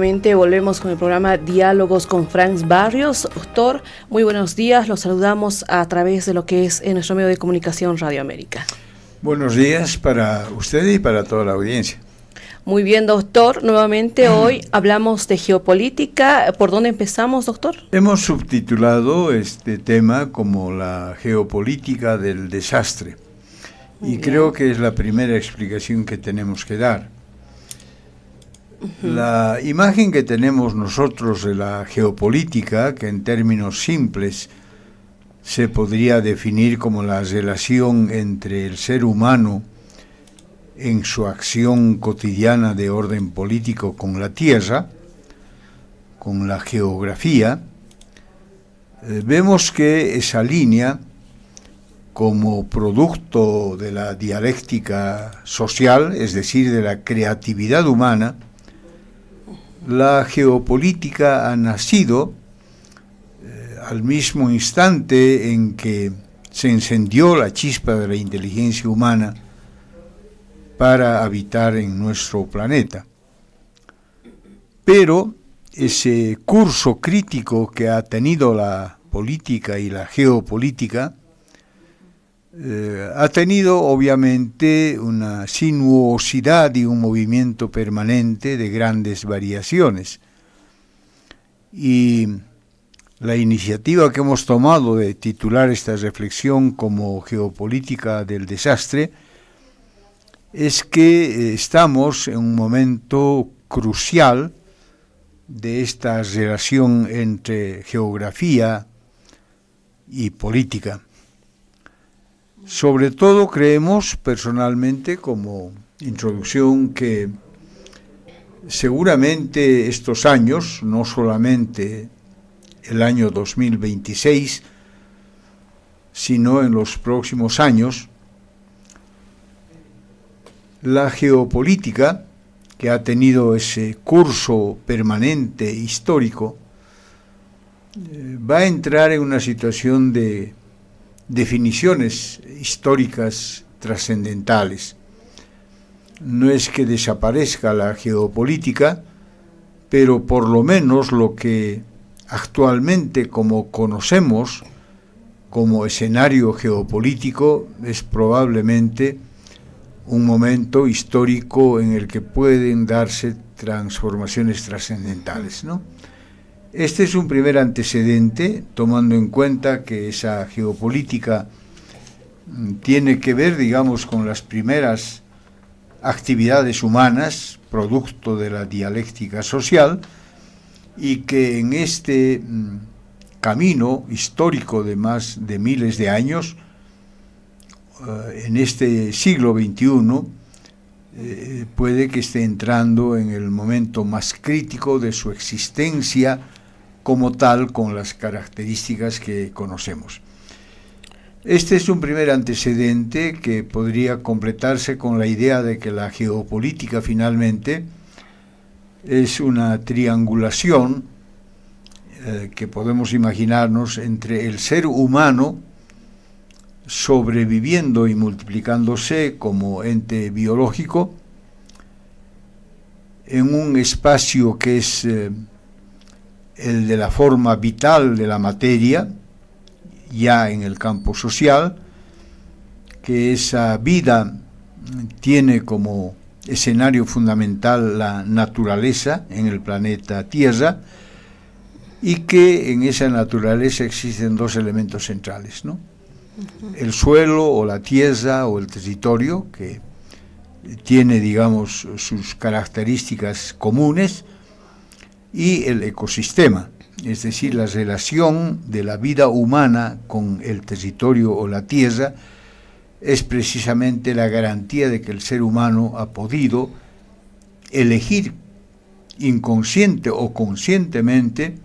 nuevamente volvemos con el programa Diálogos con Franz Barrios. Doctor, muy buenos días. Los saludamos a través de lo que es en nuestro medio de comunicación Radio América. Buenos días para usted y para toda la audiencia. Muy bien, doctor. Nuevamente hoy hablamos de geopolítica. ¿Por dónde empezamos, doctor? Hemos subtitulado este tema como la geopolítica del desastre. Y creo que es la primera explicación que tenemos que dar. La imagen que tenemos nosotros de la geopolítica, que en términos simples se podría definir como la relación entre el ser humano en su acción cotidiana de orden político con la tierra, con la geografía, vemos que esa línea, como producto de la dialéctica social, es decir, de la creatividad humana, la geopolítica ha nacido al mismo instante en que se encendió la chispa de la inteligencia humana para habitar en nuestro planeta. Pero ese curso crítico que ha tenido la política y la geopolítica ha tenido obviamente una sinuosidad y un movimiento permanente de grandes variaciones. Y la iniciativa que hemos tomado de titular esta reflexión como geopolítica del desastre es que estamos en un momento crucial de esta relación entre geografía y política. Sobre todo creemos personalmente, como introducción, que seguramente estos años, no solamente el año 2026, sino en los próximos años, la geopolítica, que ha tenido ese curso permanente histórico, va a entrar en una situación de definiciones históricas trascendentales. No es que desaparezca la geopolítica, pero por lo menos lo que actualmente como conocemos como escenario geopolítico es probablemente un momento histórico en el que pueden darse transformaciones trascendentales, ¿no? Este es un primer antecedente, tomando en cuenta que esa geopolítica tiene que ver, digamos, con las primeras actividades humanas, producto de la dialéctica social, y que en este camino histórico de más de miles de años, en este siglo XXI, puede que esté entrando en el momento más crítico de su existencia como tal, con las características que conocemos. Este es un primer antecedente que podría completarse con la idea de que la geopolítica finalmente es una triangulación que podemos imaginarnos entre el ser humano sobreviviendo y multiplicándose como ente biológico en un espacio que es el de la forma vital de la materia, ya en el campo social, que esa vida tiene como escenario fundamental la naturaleza en el planeta Tierra, y que en esa naturaleza existen dos elementos centrales, ¿no? El suelo o la tierra o el territorio, que tiene, digamos, sus características comunes, y el ecosistema, es decir, la relación de la vida humana con el territorio o la tierra es precisamente la garantía de que el ser humano ha podido elegir inconsciente o conscientemente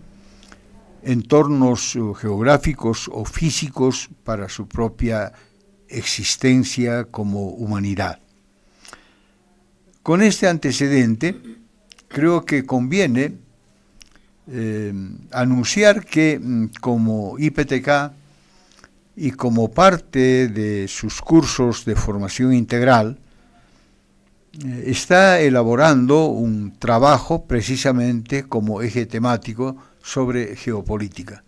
entornos geográficos o físicos para su propia existencia como humanidad. Con este antecedente, creo que conviene anunciar que como IPTK y como parte de sus cursos de formación integral, está elaborando un trabajo precisamente como eje temático sobre geopolítica.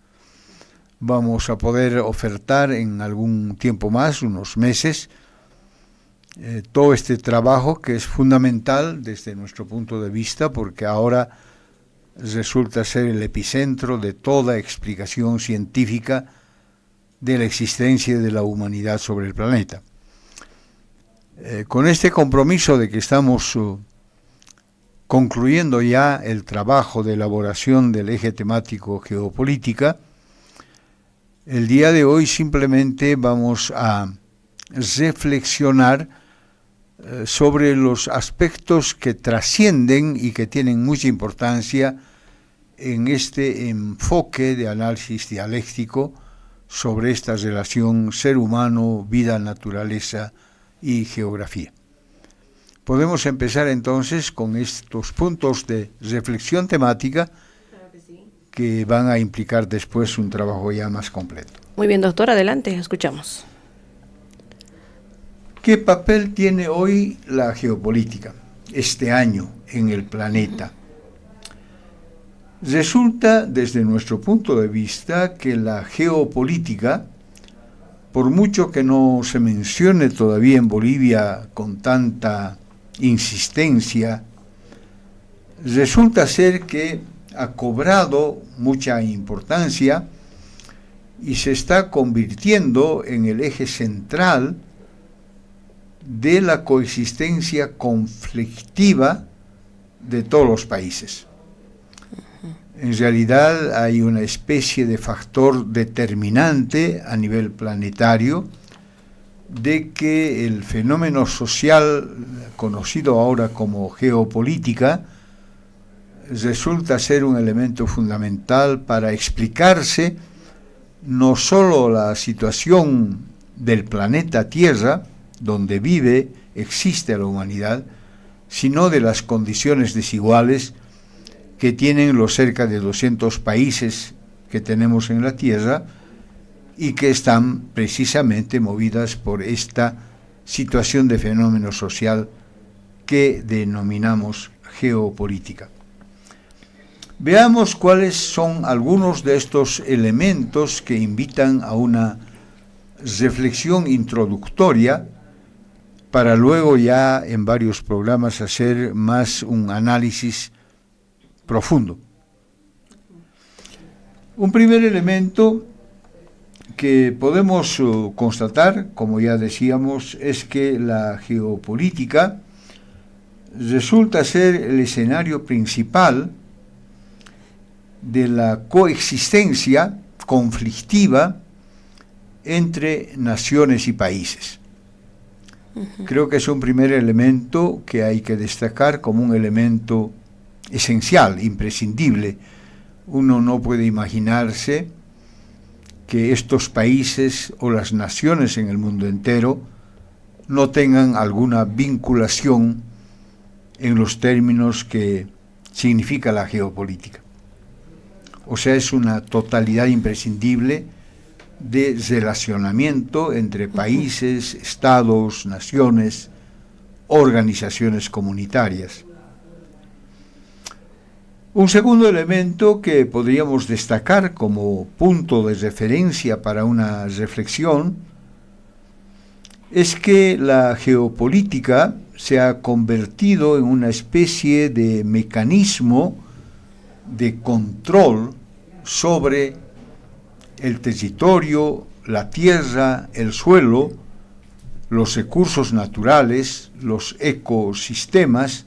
Vamos a poder ofertar en algún tiempo más, unos meses, todo este trabajo que es fundamental desde nuestro punto de vista, porque ahora resulta ser el epicentro de toda explicación científica de la existencia de la humanidad sobre el planeta. Con este compromiso de que estamos concluyendo ya el trabajo de elaboración del eje temático geopolítica, el día de hoy simplemente vamos a reflexionar sobre los aspectos que trascienden y que tienen mucha importancia en este enfoque de análisis dialéctico sobre esta relación ser humano, vida, naturaleza y geografía. Podemos empezar entonces con estos puntos de reflexión temática que van a implicar después un trabajo ya más completo. Muy bien, doctor, adelante, escuchamos. ¿Qué papel tiene hoy la geopolítica este año en el planeta? Resulta, desde nuestro punto de vista, que la geopolítica, por mucho que no se mencione todavía en Bolivia con tanta insistencia, resulta ser que ha cobrado mucha importancia y se está convirtiendo en el eje central de la coexistencia conflictiva de todos los países. En realidad hay una especie de factor determinante a nivel planetario de que el fenómeno social conocido ahora como geopolítica resulta ser un elemento fundamental para explicarse no solo la situación del planeta Tierra, donde existe la humanidad, sino de las condiciones desiguales que tienen los cerca de 200 países que tenemos en la Tierra y que están precisamente movidas por esta situación de fenómeno social que denominamos geopolítica. Veamos cuáles son algunos de estos elementos que invitan a una reflexión introductoria para luego ya en varios programas hacer más un análisis profundo. Un primer elemento que podemos constatar, como ya decíamos, es que la geopolítica resulta ser el escenario principal de la coexistencia conflictiva entre naciones y países. Creo que es un primer elemento que hay que destacar como un elemento esencial, imprescindible. Uno no puede imaginarse que estos países o las naciones en el mundo entero no tengan alguna vinculación en los términos que significa la geopolítica. O sea, es una totalidad imprescindible de relacionamiento entre países, estados, naciones, organizaciones comunitarias. Un segundo elemento que podríamos destacar como punto de referencia para una reflexión es que la geopolítica se ha convertido en una especie de mecanismo de control sobre el territorio, la tierra, el suelo, los recursos naturales, los ecosistemas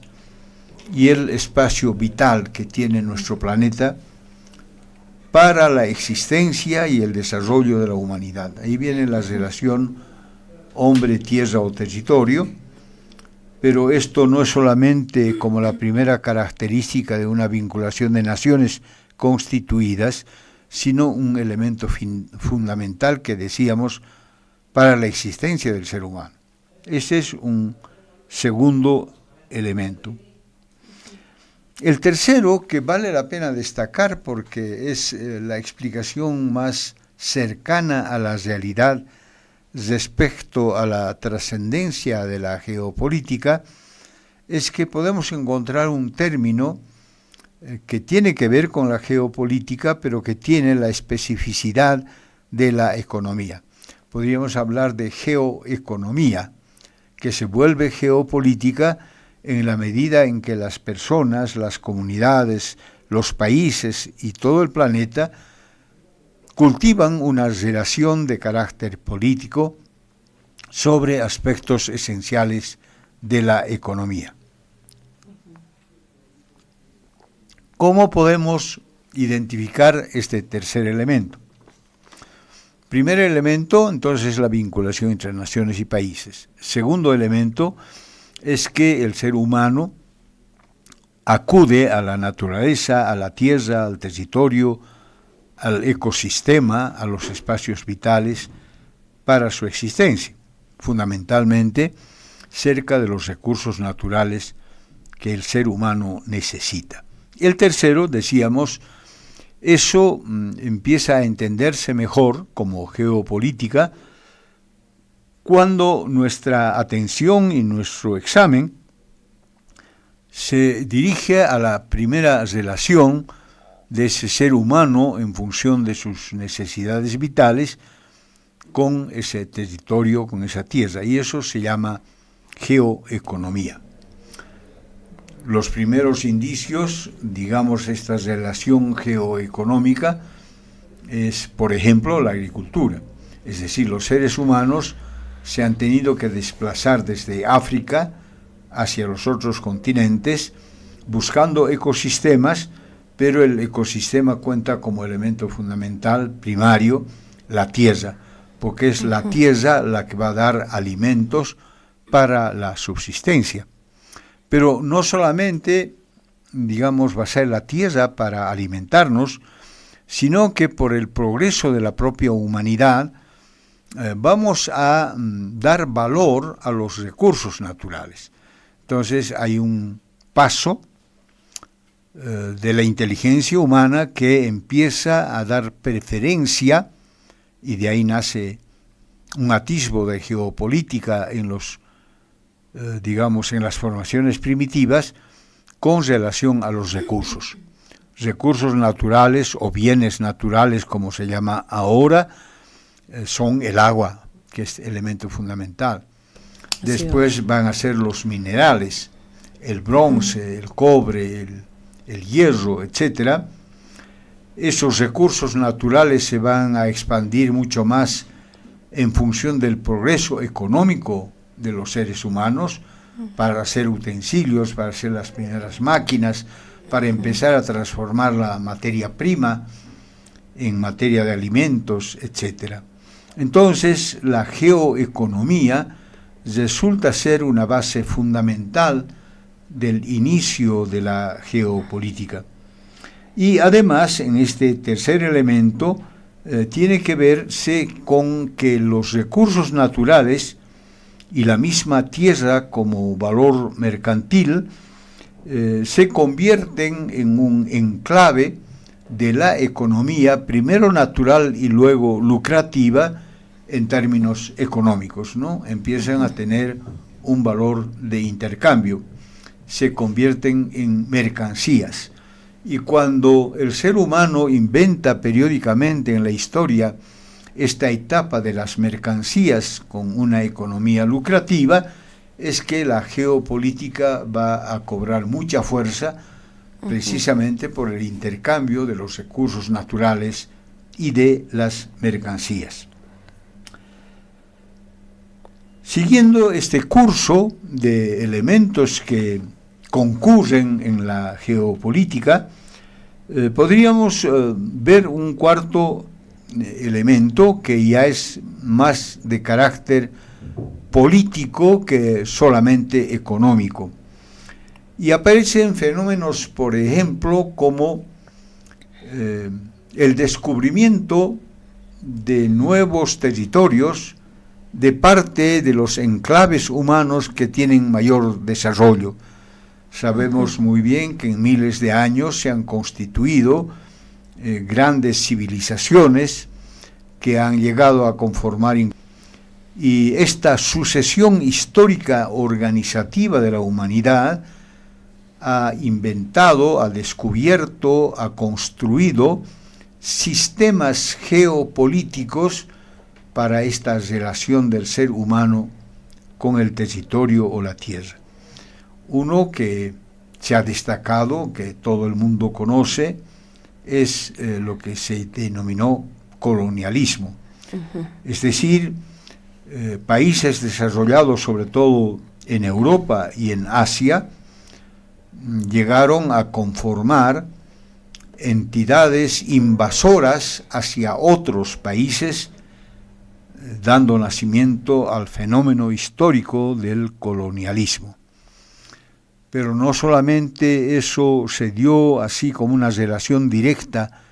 y el espacio vital que tiene nuestro planeta para la existencia y el desarrollo de la humanidad. Ahí viene la relación hombre, tierra o territorio, pero esto no es solamente como la primera característica de una vinculación de naciones constituidas, sino un elemento fundamental que decíamos para la existencia del ser humano. Ese es un segundo elemento. El tercero, que vale la pena destacar porque es la explicación más cercana a la realidad respecto a la trascendencia de la geopolítica, es que podemos encontrar un término que tiene que ver con la geopolítica, pero que tiene la especificidad de la economía. Podríamos hablar de geoeconomía, que se vuelve geopolítica en la medida en que las personas, las comunidades, los países y todo el planeta cultivan una relación de carácter político sobre aspectos esenciales de la economía. ¿Cómo podemos identificar este tercer elemento? Primer elemento, entonces, es la vinculación entre naciones y países. Segundo elemento es que el ser humano acude a la naturaleza, a la tierra, al territorio, al ecosistema, a los espacios vitales para su existencia, fundamentalmente cerca de los recursos naturales que el ser humano necesita. El tercero, decíamos, eso empieza a entenderse mejor como geopolítica cuando nuestra atención y nuestro examen se dirige a la primera relación de ese ser humano en función de sus necesidades vitales con ese territorio, con esa tierra, y eso se llama geoeconomía. Los primeros indicios, digamos, esta relación geoeconómica es, por ejemplo, la agricultura. Es decir, los seres humanos se han tenido que desplazar desde África hacia los otros continentes buscando ecosistemas, pero el ecosistema cuenta como elemento fundamental, primario, la tierra, porque es la tierra la que va a dar alimentos para la subsistencia. Pero no solamente, digamos, va a ser la tierra para alimentarnos, sino que por el progreso de la propia humanidad vamos a dar valor a los recursos naturales. Entonces hay un paso de la inteligencia humana que empieza a dar preferencia, y de ahí nace un atisbo de geopolítica en los digamos, en las formaciones primitivas, con relación a los recursos. Recursos naturales o bienes naturales, como se llama ahora, son el agua, que es elemento fundamental. Después van a ser los minerales, el bronce, el cobre, el hierro, etc. Esos recursos naturales se van a expandir mucho más en función del progreso económico de los seres humanos, para hacer utensilios, para hacer las primeras máquinas, para empezar a transformar la materia prima en materia de alimentos, etc. Entonces, la geoeconomía resulta ser una base fundamental del inicio de la geopolítica. Y además, en este tercer elemento, tiene que verse con que los recursos naturales y la misma tierra como valor mercantil se convierten en un enclave de la economía, primero natural y luego lucrativa en términos económicos, ¿no? Empiezan a tener un valor de intercambio, se convierten en mercancías. Y cuando el ser humano inventa periódicamente en la historia esta etapa de las mercancías con una economía lucrativa, es que la geopolítica va a cobrar mucha fuerza precisamente por el intercambio de los recursos naturales y de las mercancías. Siguiendo este curso de elementos que concurren en la geopolítica, podríamos ver un cuarto elemento que ya es más de carácter político que solamente económico. Y aparecen fenómenos, por ejemplo, como el descubrimiento de nuevos territorios de parte de los enclaves humanos que tienen mayor desarrollo. Sabemos muy bien que en miles de años se han constituido grandes civilizaciones que han llegado a conformar Y esta sucesión histórica organizativa de la humanidad ha inventado, ha descubierto, ha construido sistemas geopolíticos para esta relación del ser humano con el territorio o la tierra. Uno que se ha destacado, que todo el mundo conoce, es lo que se denominó colonialismo. Es decir, países desarrollados sobre todo en Europa y en Asia llegaron a conformar entidades invasoras hacia otros países, dando nacimiento al fenómeno histórico del colonialismo. Pero no solamente eso se dio así como una relación directa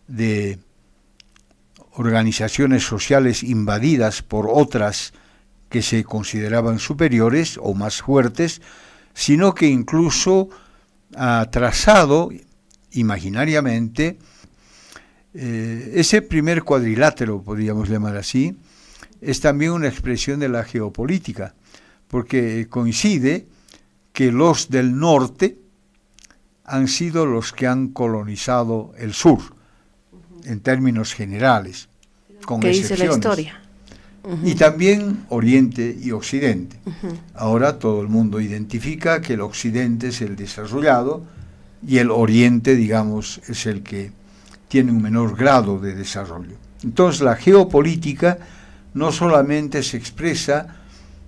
de organizaciones sociales invadidas por otras que se consideraban superiores o más fuertes, sino que incluso ha trazado imaginariamente ese primer cuadrilátero, podríamos llamar así, es también una expresión de la geopolítica, porque coincide que los del norte han sido los que han colonizado el sur, en términos generales, con ¿Qué excepciones. dice la historia? Y también Oriente y Occidente. Ahora todo el mundo identifica que el Occidente es el desarrollado y el Oriente, digamos, es el que tiene un menor grado de desarrollo. Entonces la geopolítica no solamente se expresa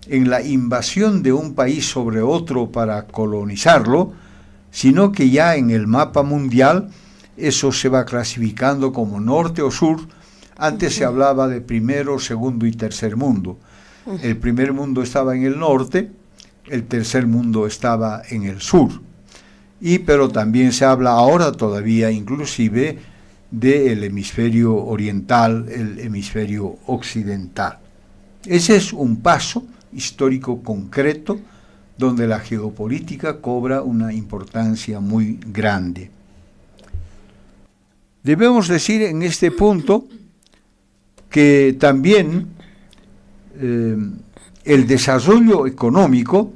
en la invasión de un país sobre otro para colonizarlo, sino que ya en el mapa mundial eso se va clasificando como norte o sur. Antes se hablaba de primero, segundo y tercer mundo. El primer mundo estaba en el norte, el tercer mundo estaba en el sur. Pero también se habla ahora todavía inclusive del hemisferio oriental, el hemisferio occidental. Ese es un paso histórico concreto donde la geopolítica cobra una importancia muy grande. Debemos decir en este punto que también el desarrollo económico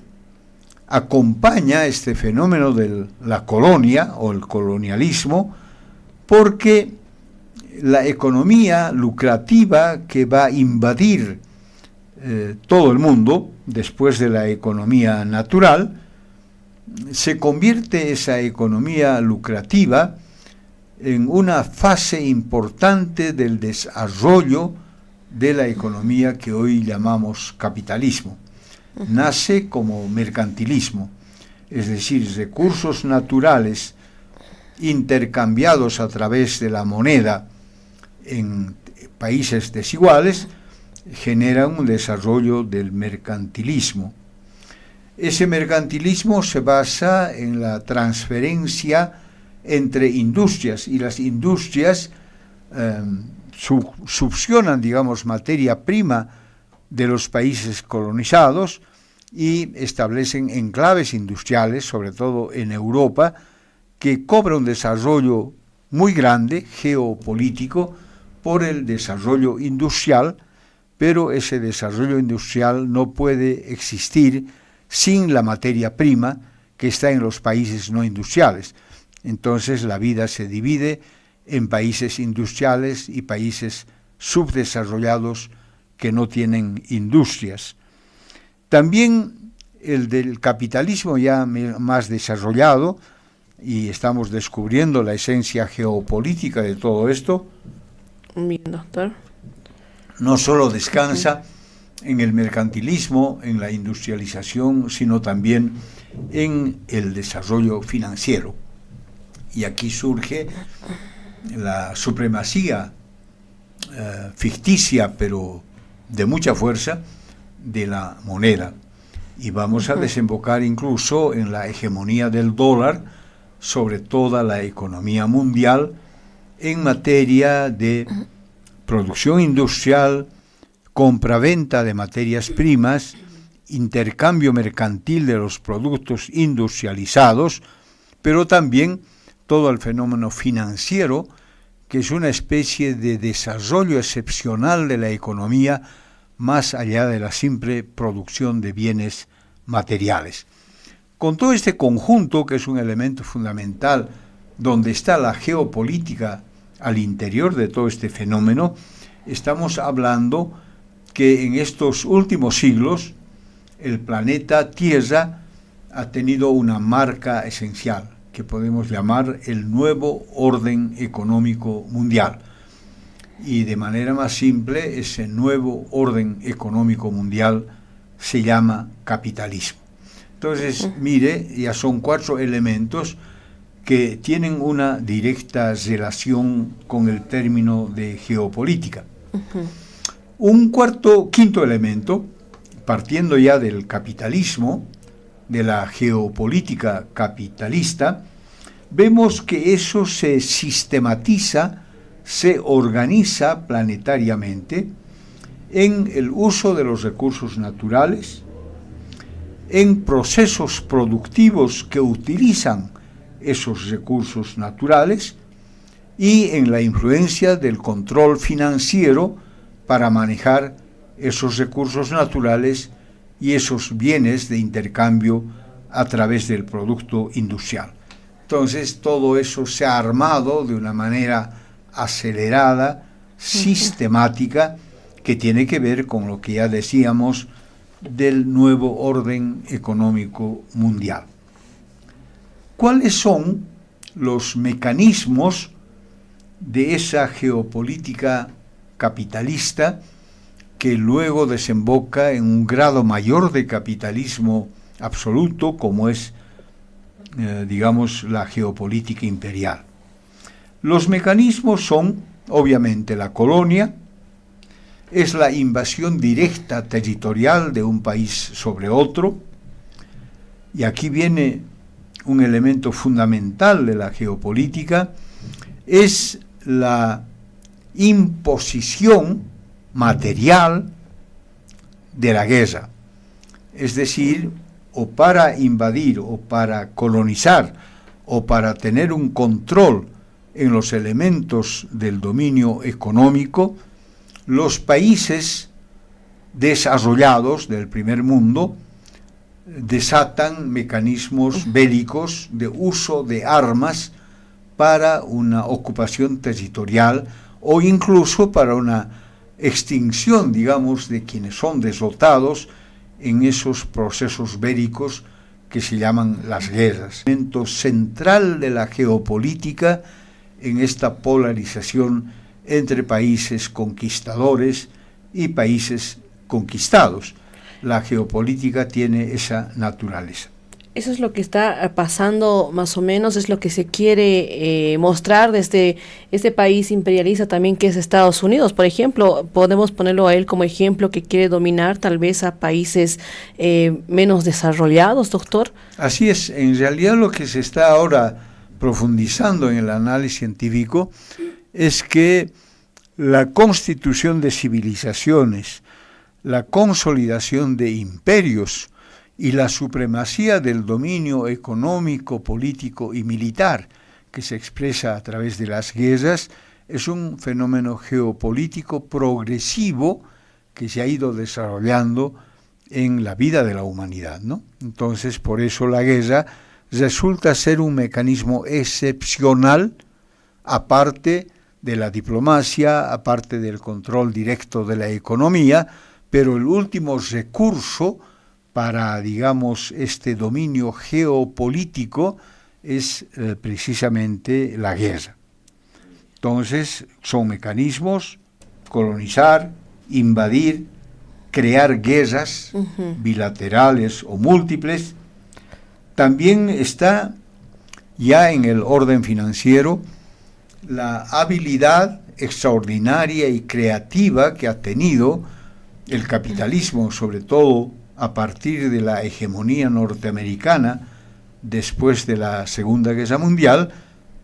acompaña este fenómeno de la colonia o el colonialismo, porque la economía lucrativa que va a invadir todo el mundo después de la economía natural, se convierte esa economía lucrativa en una fase importante del desarrollo de la economía que hoy llamamos capitalismo. Nace como mercantilismo, es decir, recursos naturales intercambiados a través de la moneda en países desiguales generan un desarrollo del mercantilismo. Ese mercantilismo se basa en la transferencia entre industrias, y las industrias succionan, digamos, materia prima de los países colonizados y establecen enclaves industriales, sobre todo en Europa, que cobra un desarrollo muy grande, geopolítico, por el desarrollo industrial, pero ese desarrollo industrial no puede existir sin la materia prima que está en los países no industriales. Entonces la vida se divide en países industriales y países subdesarrollados que no tienen industrias. También el del capitalismo ya más desarrollado, y estamos descubriendo la esencia geopolítica de todo esto, bien, doctor, no solo descansa en el mercantilismo, en la industrialización, sino también en el desarrollo financiero. Y aquí surge la supremacía ficticia, pero de mucha fuerza, de la moneda. Y vamos a desembocar incluso en la hegemonía del dólar sobre toda la economía mundial en materia de producción industrial, compraventa de materias primas, intercambio mercantil de los productos industrializados, pero también todo el fenómeno financiero, que es una especie de desarrollo excepcional de la economía más allá de la simple producción de bienes materiales. Con todo este conjunto, que es un elemento fundamental, donde está la geopolítica al interior de todo este fenómeno, estamos hablando que en estos últimos siglos el planeta Tierra ha tenido una marca esencial, que podemos llamar el nuevo orden económico mundial. Y de manera más simple, ese nuevo orden económico mundial se llama capitalismo. Entonces, mire, ya son 4 elementos que tienen una directa relación con el término de geopolítica. Un quinto elemento, partiendo ya del capitalismo, de la geopolítica capitalista, vemos que eso se sistematiza, se organiza planetariamente en el uso de los recursos naturales, en procesos productivos que utilizan esos recursos naturales y en la influencia del control financiero para manejar esos recursos naturales y esos bienes de intercambio a través del producto industrial. Entonces, todo eso se ha armado de una manera acelerada, sistemática, que tiene que ver con lo que ya decíamos del nuevo orden económico mundial. ¿Cuáles son los mecanismos de esa geopolítica capitalista que luego desemboca en un grado mayor de capitalismo absoluto, como es, digamos, la geopolítica imperial? Los mecanismos son, obviamente, la colonia, es la invasión directa territorial de un país sobre otro, y aquí viene un elemento fundamental de la geopolítica, es la imposición material de la guerra. Es decir, o para invadir, o para colonizar, o para tener un control en los elementos del dominio económico, los países desarrollados del primer mundo desatan mecanismos bélicos de uso de armas para una ocupación territorial o incluso para una extinción, digamos, de quienes son derrotados en esos procesos bélicos que se llaman las guerras. El elemento central de la geopolítica en esta polarización entre países conquistadores y países conquistados. La geopolítica tiene esa naturaleza. Eso es lo que está pasando más o menos, es lo que se quiere mostrar desde este país imperialista también que es Estados Unidos. Por ejemplo, podemos ponerlo a él como ejemplo que quiere dominar tal vez a países menos desarrollados, doctor. Así es, en realidad lo que se está ahora profundizando en el análisis científico es que la constitución de civilizaciones, la consolidación de imperios y la supremacía del dominio económico, político y militar que se expresa a través de las guerras es un fenómeno geopolítico progresivo que se ha ido desarrollando en la vida de la humanidad, ¿no? Entonces, por eso la guerra resulta ser un mecanismo excepcional, aparte de la diplomacia, aparte del control directo de la economía, pero el último recurso para, digamos, este dominio geopolítico es precisamente la guerra. Entonces, son mecanismos: colonizar, invadir, crear guerras bilaterales o múltiples. También está ya en el orden financiero la habilidad extraordinaria y creativa que ha tenido el capitalismo, sobre todo a partir de la hegemonía norteamericana después de la Segunda Guerra Mundial,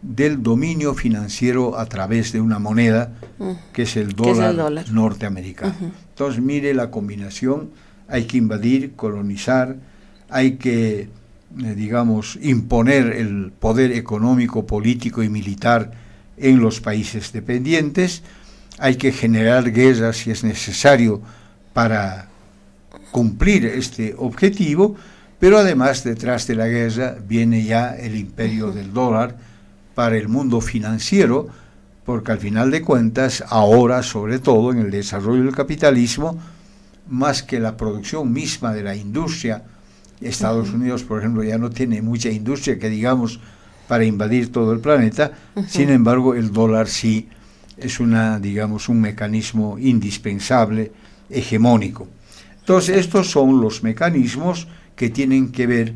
del dominio financiero a través de una moneda que es el dólar norteamericano. Entonces, mire la combinación: hay que invadir, colonizar, hay que, digamos, imponer el poder económico, político y militar en los países dependientes, hay que generar guerras si es necesario para cumplir este objetivo, pero además detrás de la guerra viene ya el imperio del dólar para el mundo financiero, porque al final de cuentas, ahora, sobre todo en el desarrollo del capitalismo, más que la producción misma de la industria, Estados Unidos, por ejemplo, ya no tiene mucha industria que digamos para invadir todo el planeta, sin embargo, el dólar sí es digamos, un mecanismo indispensable, hegemónico. Entonces, estos son los mecanismos que tienen que ver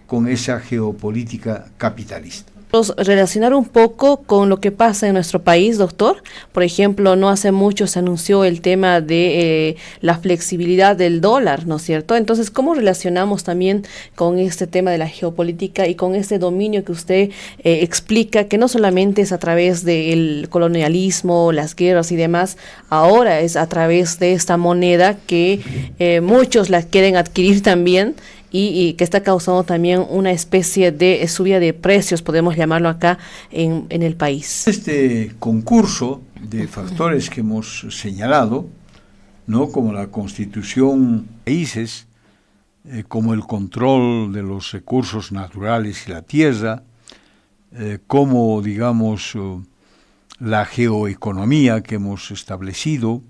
con esa geopolítica capitalista. Relacionar un poco con lo que pasa en nuestro país, doctor. Por ejemplo, no hace mucho se anunció el tema de la flexibilidad del dólar, ¿no es cierto? Entonces, ¿cómo relacionamos también con este tema de la geopolítica y con este dominio que usted explica, que no solamente es a través del colonialismo, las guerras y demás, ahora es a través de esta moneda que muchos la quieren adquirir también, y que está causando también una especie de subida de precios, podemos llamarlo acá, en el país? Este concurso de factores que hemos señalado, ¿no?, como la constitución de países, como el control de los recursos naturales y la tierra, como, digamos, la geoeconomía que hemos establecido,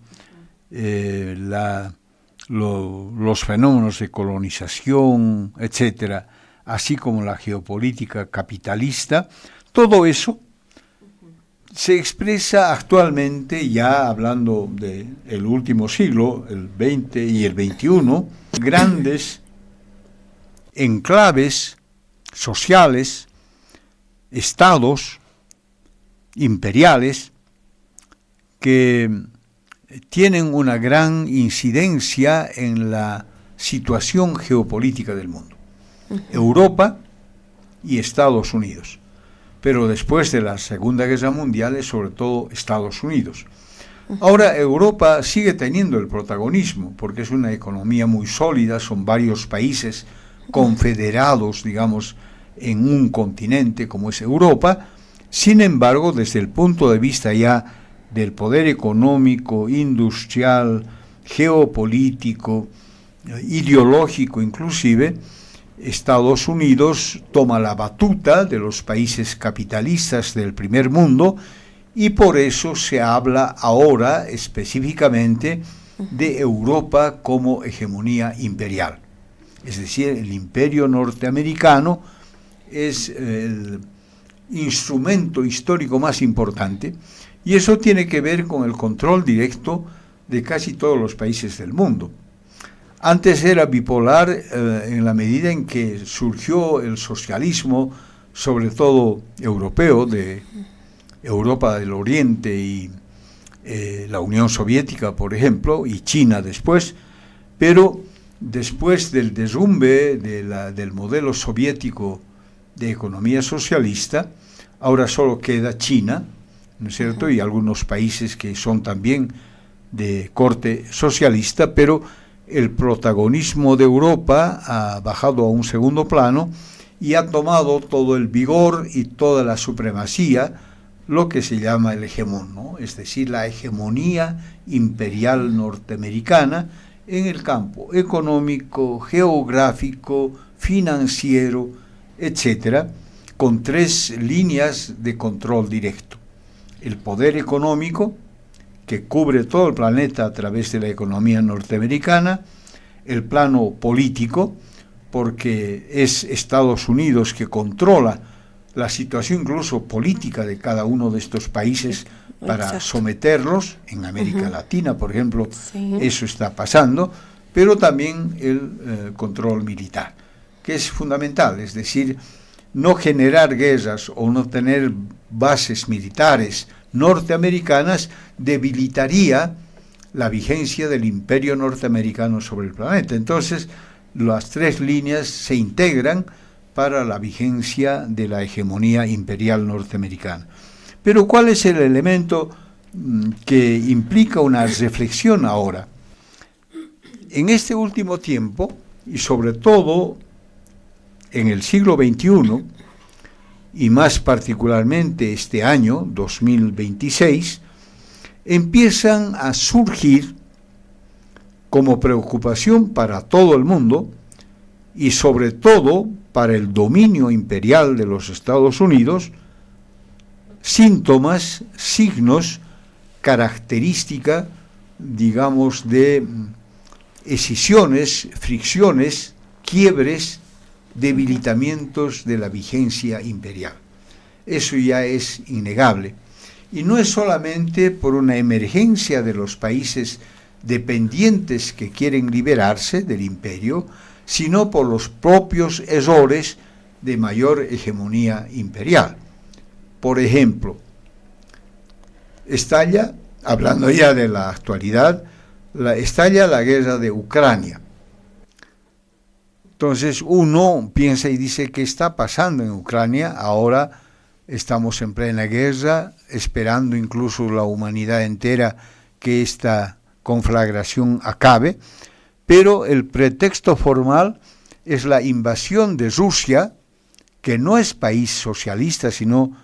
los fenómenos de colonización, etcétera, así como la geopolítica capitalista, todo eso se expresa actualmente, ya hablando del último siglo, el 20 y el 21, grandes enclaves sociales, estados imperiales que tienen una gran incidencia en la situación geopolítica del mundo. Europa y Estados Unidos. Pero después de la Segunda Guerra Mundial es sobre todo Estados Unidos. Ahora Europa sigue teniendo el protagonismo porque es una economía muy sólida, son varios países confederados, digamos, en un continente como es Europa. Sin embargo, desde el punto de vista ya del poder económico, industrial, geopolítico, ideológico inclusive, Estados Unidos toma la batuta de los países capitalistas del primer mundo y por eso se habla ahora específicamente de Europa como hegemonía imperial. Es decir, el imperio norteamericano es el instrumento histórico más importante. Y eso tiene que ver con el control directo de casi todos los países del mundo. Antes era bipolar en la medida en que surgió el socialismo, sobre todo europeo, de Europa del Oriente y la Unión Soviética, por ejemplo, y China después, pero después del derrumbe del modelo soviético de economía socialista, ahora solo queda China, ¿no es cierto?, y algunos países que son también de corte socialista, pero el protagonismo de Europa ha bajado a un segundo plano y ha tomado todo el vigor y toda la supremacía, lo que se llama el hegemón, ¿no?, es decir, la hegemonía imperial norteamericana en el campo económico, geográfico, financiero, etcétera, con 3 líneas de control directo. El poder económico, que cubre todo el planeta a través de la economía norteamericana, el plano político, porque es Estados Unidos que controla la situación incluso política de cada uno de estos países para someterlos. En América Latina, por ejemplo, eso está pasando, pero también el control militar, que es fundamental, es decir, no generar guerras o no tener bases militares norteamericanas debilitaría la vigencia del imperio norteamericano sobre el planeta. Entonces, las 3 líneas se integran para la vigencia de la hegemonía imperial norteamericana. Pero ¿cuál es el elemento que implica una reflexión ahora? En este último tiempo, y sobre todo en el siglo XXI, y más particularmente este año, 2026, empiezan a surgir como preocupación para todo el mundo y sobre todo para el dominio imperial de los Estados Unidos, síntomas, signos, característica, digamos, de escisiones, fricciones, quiebres, debilitamientos de la vigencia imperial. Eso ya es innegable. Y no es solamente por una emergencia de los países dependientes que quieren liberarse del imperio, sino por los propios errores de mayor hegemonía imperial. Por ejemplo, estalla, hablando ya de la actualidad, estalla la guerra de Ucrania. Entonces uno piensa y dice, ¿qué está pasando en Ucrania? Ahora estamos en plena guerra, esperando incluso la humanidad entera que esta conflagración acabe, pero el pretexto formal es la invasión de Rusia, que no es país socialista, sino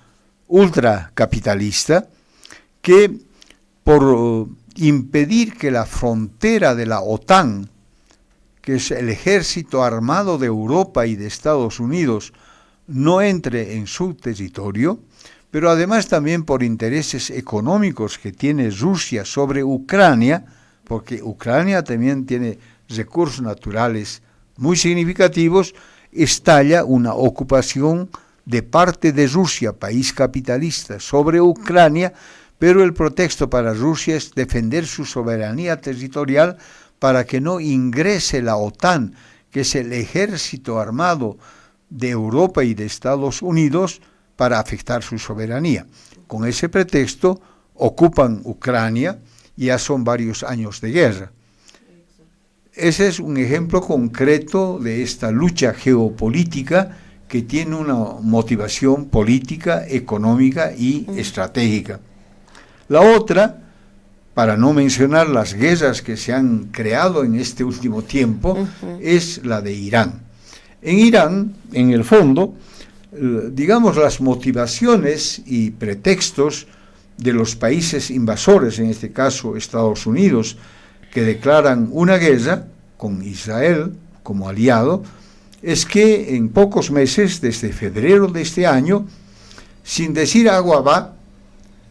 ultracapitalista, que por impedir que la frontera de la OTAN, que es el ejército armado de Europa y de Estados Unidos, no entre en su territorio, pero además también por intereses económicos que tiene Rusia sobre Ucrania, porque Ucrania también tiene recursos naturales muy significativos, estalla una ocupación de parte de Rusia, país capitalista, sobre Ucrania, pero el pretexto para Rusia es defender su soberanía territorial para que no ingrese la OTAN, que es el ejército armado de Europa y de Estados Unidos, para afectar su soberanía. Con ese pretexto ocupan Ucrania y ya son varios años de guerra. Ese es un ejemplo concreto de esta lucha geopolítica que tiene una motivación política, económica y estratégica. La otra, para no mencionar las guerras que se han creado en este último tiempo, es la de Irán. En Irán, en el fondo, digamos, las motivaciones y pretextos de los países invasores, en este caso Estados Unidos, que declaran una guerra con Israel como aliado, es que en pocos meses, desde febrero de este año, sin decir agua va,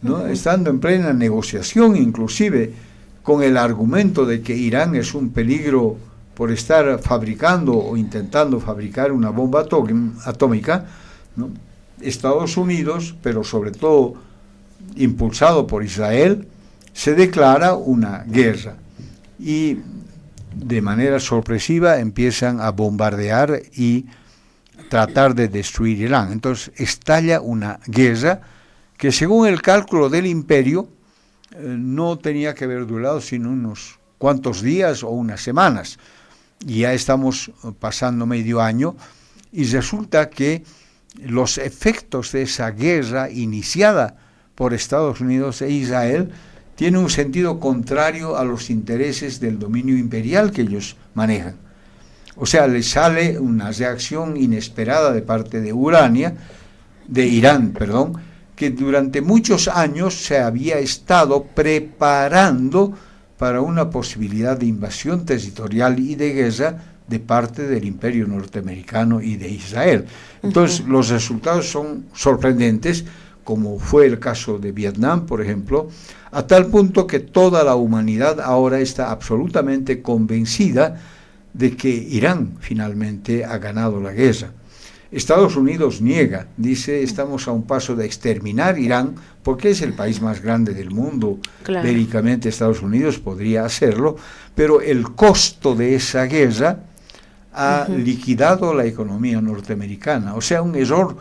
¿no? Estando en plena negociación, inclusive con el argumento de que Irán es un peligro por estar fabricando o intentando fabricar una bomba atómica, ¿no? Estados Unidos, pero sobre todo impulsado por Israel, se declara una guerra y de manera sorpresiva empiezan a bombardear y tratar de destruir Irán. Entonces estalla una guerra que, según el cálculo del imperio, no tenía que haber durado sino unos cuantos días o unas semanas. Y ya estamos pasando medio año y resulta que los efectos de esa guerra iniciada por Estados Unidos e Israel tienen un sentido contrario a los intereses del dominio imperial que ellos manejan. O sea, les sale una reacción inesperada de parte de Irán, que durante muchos años se había estado preparando para una posibilidad de invasión territorial y de guerra de parte del imperio norteamericano y de Israel. Entonces, los resultados son sorprendentes, como fue el caso de Vietnam, por ejemplo, a tal punto que toda la humanidad ahora está absolutamente convencida de que Irán finalmente ha ganado la guerra. Estados Unidos niega, dice, estamos a un paso de exterminar Irán, porque es el país más grande del mundo. Claro. Bélicamente Estados Unidos podría hacerlo, pero el costo de esa guerra ha liquidado la economía norteamericana. O sea, un error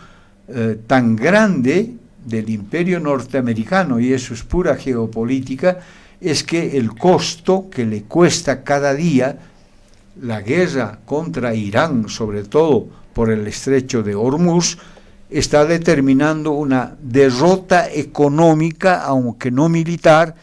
tan grande del imperio norteamericano, y eso es pura geopolítica, es que el costo que le cuesta cada día la guerra contra Irán, sobre todo por el estrecho de Hormuz, está determinando una derrota económica, aunque no militar,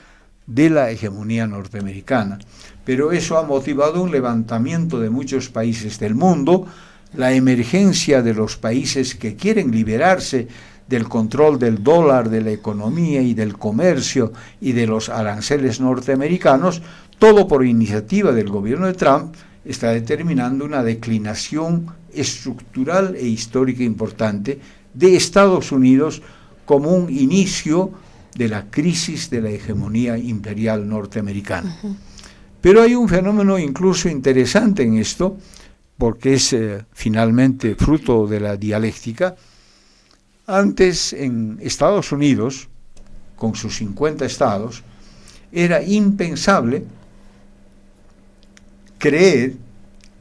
de la hegemonía norteamericana. Pero eso ha motivado un levantamiento de muchos países del mundo, la emergencia de los países que quieren liberarse del control del dólar, de la economía y del comercio y de los aranceles norteamericanos, todo por iniciativa del gobierno de Trump, está determinando una declinación estructural e histórica importante de Estados Unidos como un inicio de la crisis de la hegemonía imperial norteamericana. Pero hay un fenómeno incluso interesante en esto, porque es finalmente fruto de la dialéctica. Antes en Estados Unidos, con sus 50 estados, era impensable creer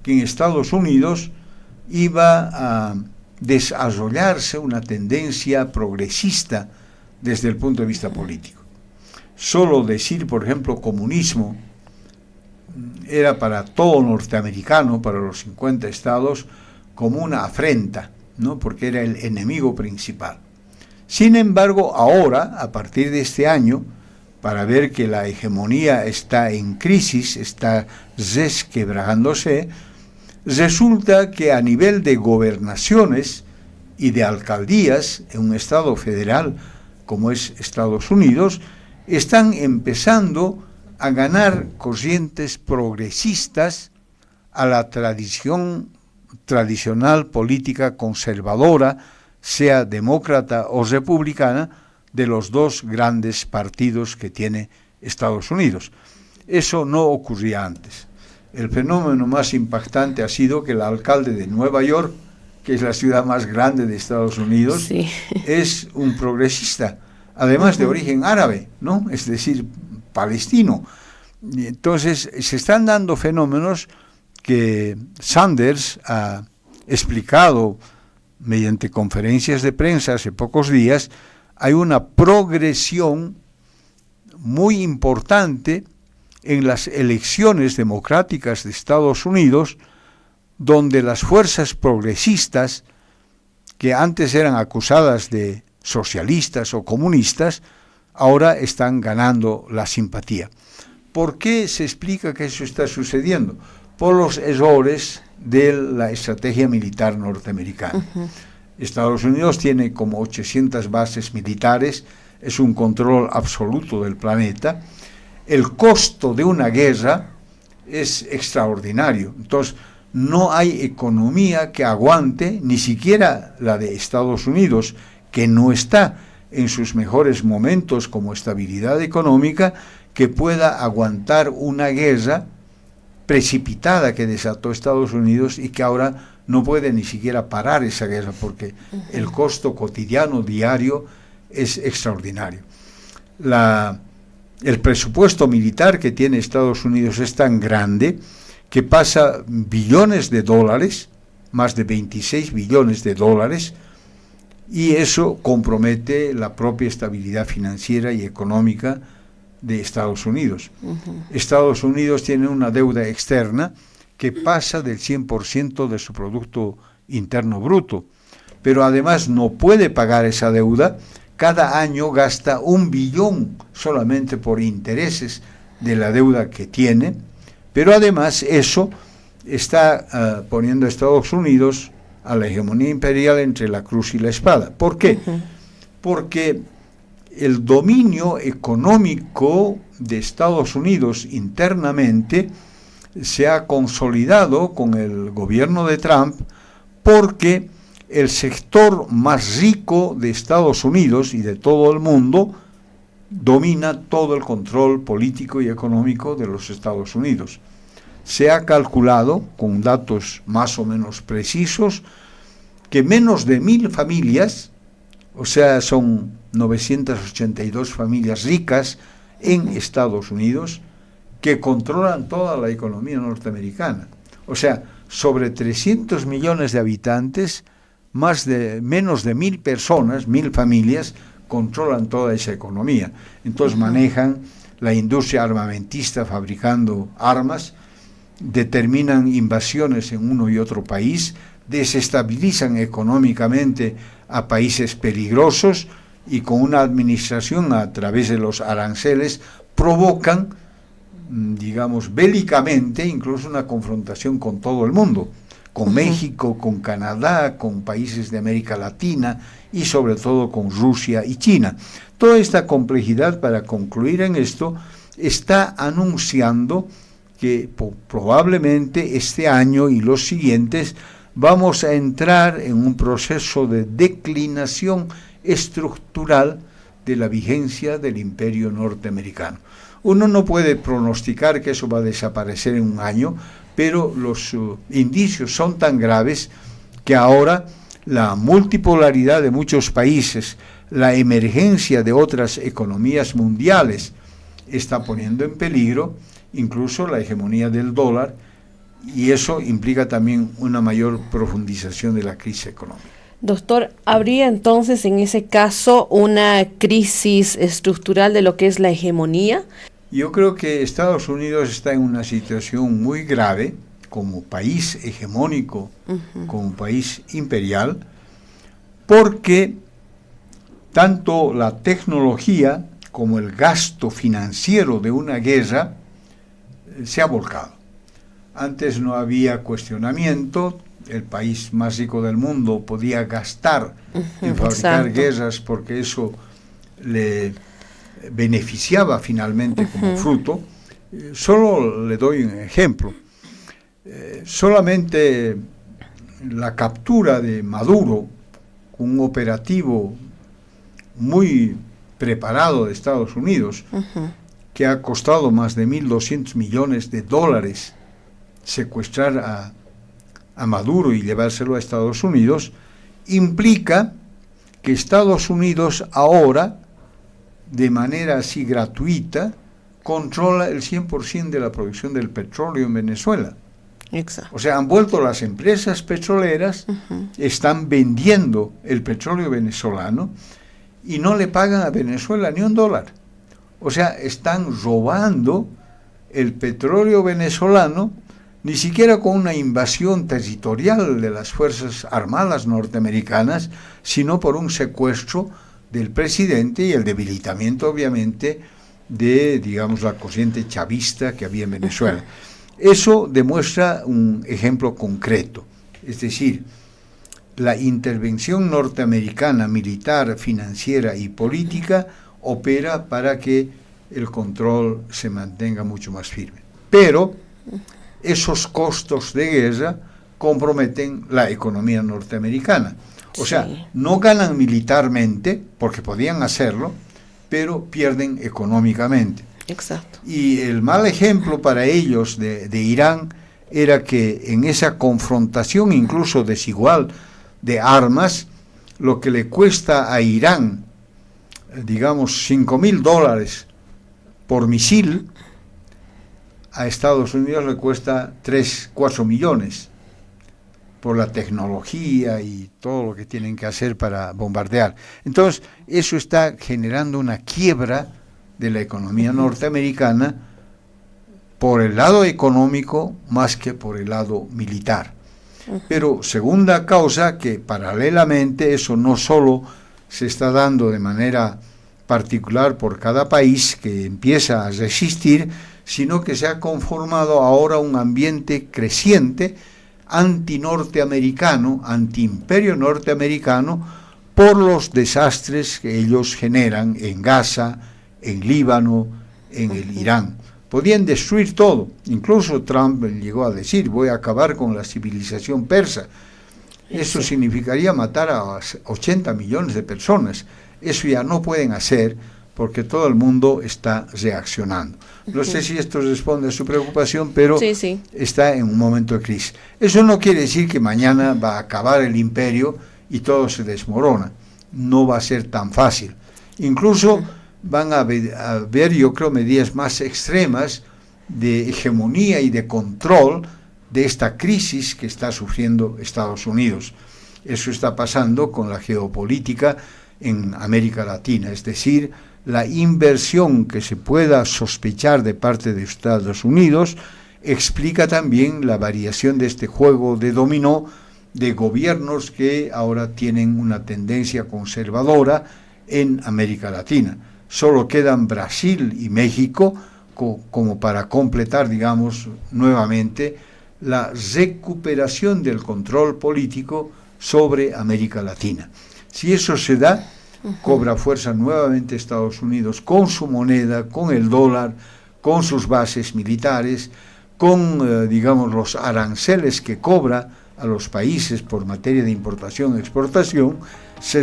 que en Estados Unidos iba a desarrollarse una tendencia progresista desde el punto de vista político. Solo decir, por ejemplo, comunismo era para todo norteamericano, para los 50 estados, como una afrenta, ¿no? Porque era el enemigo principal. Sin embargo, ahora, a partir de este año, para ver que la hegemonía está en crisis, está resquebrajándose, resulta que a nivel de gobernaciones y de alcaldías en un estado federal como es Estados Unidos, están empezando a ganar corrientes progresistas a la tradicional política conservadora, sea demócrata o republicana, de los dos grandes partidos que tiene Estados Unidos. Eso no ocurría antes. El fenómeno más impactante ha sido que el alcalde de Nueva York, que es la ciudad más grande de Estados Unidos, sí, es un progresista, además de origen árabe, ¿no? Es decir, palestino. Entonces, se están dando fenómenos que Sanders ha explicado mediante conferencias de prensa hace pocos días. Hay una progresión muy importante en las elecciones democráticas de Estados Unidos, donde las fuerzas progresistas, que antes eran acusadas de socialistas o comunistas, ahora están ganando la simpatía. ¿Por qué se explica que eso está sucediendo? Por los errores de la estrategia militar norteamericana. Estados Unidos tiene como 800 bases militares, es un control absoluto del planeta. El costo de una guerra es extraordinario. Entonces, no hay economía que aguante, ni siquiera la de Estados Unidos, que no está en sus mejores momentos como estabilidad económica, que pueda aguantar una guerra precipitada que desató Estados Unidos y que ahora no puede ni siquiera parar esa guerra porque el costo cotidiano, diario, es extraordinario. El presupuesto militar que tiene Estados Unidos es tan grande que pasa billones de dólares, más de 26 billones de dólares, y eso compromete la propia estabilidad financiera y económica de Estados Unidos. Estados Unidos tiene una deuda externa que pasa del 100% de su Producto Interno Bruto, pero además no puede pagar esa deuda. Cada año gasta 1 billón solamente por intereses de la deuda que tiene, pero además eso está poniendo a Estados Unidos a la hegemonía imperial entre la cruz y la espada. ¿Por qué? Porque el dominio económico de Estados Unidos internamente se ha consolidado con el gobierno de Trump, porque el sector más rico de Estados Unidos y de todo el mundo domina todo el control político y económico de los Estados Unidos. Se ha calculado, con datos más o menos precisos, que menos de 1.000 familias, o sea, son 982 familias ricas en Estados Unidos, que controlan toda la economía norteamericana. O sea, sobre 300 millones de habitantes, menos de 1.000 personas, 1.000 familias, controlan toda esa economía. Entonces manejan la industria armamentista fabricando armas, determinan invasiones en uno y otro país, desestabilizan económicamente a países peligrosos y con una administración a través de los aranceles provocan, digamos, bélicamente incluso una confrontación con todo el mundo, con México, con Canadá, con países de América Latina y sobre todo con Rusia y China. Toda esta complejidad, para concluir en esto, está anunciando que probablemente este año y los siguientes vamos a entrar en un proceso de declinación estructural de la vigencia del imperio norteamericano. Uno no puede pronosticar que eso va a desaparecer en un año, pero los indicios son tan graves que ahora la multipolaridad de muchos países, la emergencia de otras economías mundiales, está poniendo en peligro incluso la hegemonía del dólar, y eso implica también una mayor profundización de la crisis económica. Doctor, ¿habría entonces en ese caso una crisis estructural de lo que es la hegemonía? Yo creo que Estados Unidos está en una situación muy grave como país hegemónico, como país imperial, porque tanto la tecnología como el gasto financiero de una guerra se ha volcado. Antes no había cuestionamiento, el país más rico del mundo podía gastar en fabricar guerras porque eso le beneficiaba finalmente como fruto. Solo le doy un ejemplo. Solamente la captura de Maduro, un operativo muy preparado de Estados Unidos, que ha costado más de $1.200 millones secuestrar a Maduro y llevárselo a Estados Unidos, implica que Estados Unidos ahora, de manera así gratuita, controla el 100% de la producción del petróleo en Venezuela. Exacto. O sea, han vuelto las empresas petroleras, están vendiendo el petróleo venezolano y no le pagan a Venezuela ni $1. O sea, están robando el petróleo venezolano, ni siquiera con una invasión territorial de las Fuerzas Armadas norteamericanas, sino por un secuestro del presidente y el debilitamiento, obviamente, de, digamos, la corriente chavista que había en Venezuela. Eso demuestra un ejemplo concreto, es decir, la intervención norteamericana militar, financiera y política opera para que el control se mantenga mucho más firme. Pero esos costos de guerra comprometen la economía norteamericana. O sea, no ganan militarmente, porque podían hacerlo, pero pierden económicamente. Exacto. Y el mal ejemplo para ellos de Irán era que en esa confrontación incluso desigual de armas, lo que le cuesta a Irán, digamos, $5.000 por misil, a Estados Unidos le cuesta 3-4 millones por la tecnología y todo lo que tienen que hacer para bombardear. Entonces, eso está generando una quiebra de la economía norteamericana por el lado económico más que por el lado militar. Pero segunda causa, que paralelamente eso no solo se está dando de manera particular por cada país que empieza a resistir, sino que se ha conformado ahora un ambiente creciente anti-norteamericano, anti-imperio norteamericano, por los desastres que ellos generan en Gaza, en Líbano, en el Irán. Podían destruir todo. Incluso Trump llegó a decir: voy a acabar con la civilización persa. Eso significaría matar a 80 millones de personas. Eso ya no pueden hacer porque todo el mundo está reaccionando. No sé si esto responde a su preocupación, pero está en un momento de crisis. Eso no quiere decir que mañana va a acabar el imperio y todo se desmorona. No va a ser tan fácil. Incluso van a haber, yo creo, medidas más extremas de hegemonía y de control de esta crisis que está sufriendo Estados Unidos. Eso está pasando con la geopolítica en América Latina, es decir, la inversión que se pueda sospechar de parte de Estados Unidos explica también la variación de este juego de dominó de gobiernos que ahora tienen una tendencia conservadora en América Latina. Solo quedan Brasil y México como para completar, digamos, nuevamente la recuperación del control político sobre América Latina. Si eso se da, cobra fuerza nuevamente Estados Unidos con su moneda, con el dólar, con sus bases militares, con, digamos, los aranceles que cobra a los países por materia de importación y exportación. Se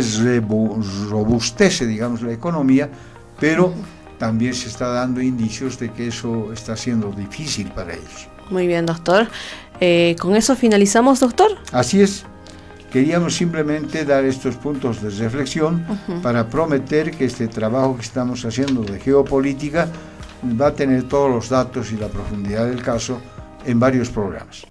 robustece, digamos, la economía, pero también se está dando indicios de que eso está siendo difícil para ellos. Muy bien, doctor. ¿Con eso finalizamos, doctor? Así es. Queríamos simplemente dar estos puntos de reflexión para prometer que este trabajo que estamos haciendo de geopolítica va a tener todos los datos y la profundidad del caso en varios programas.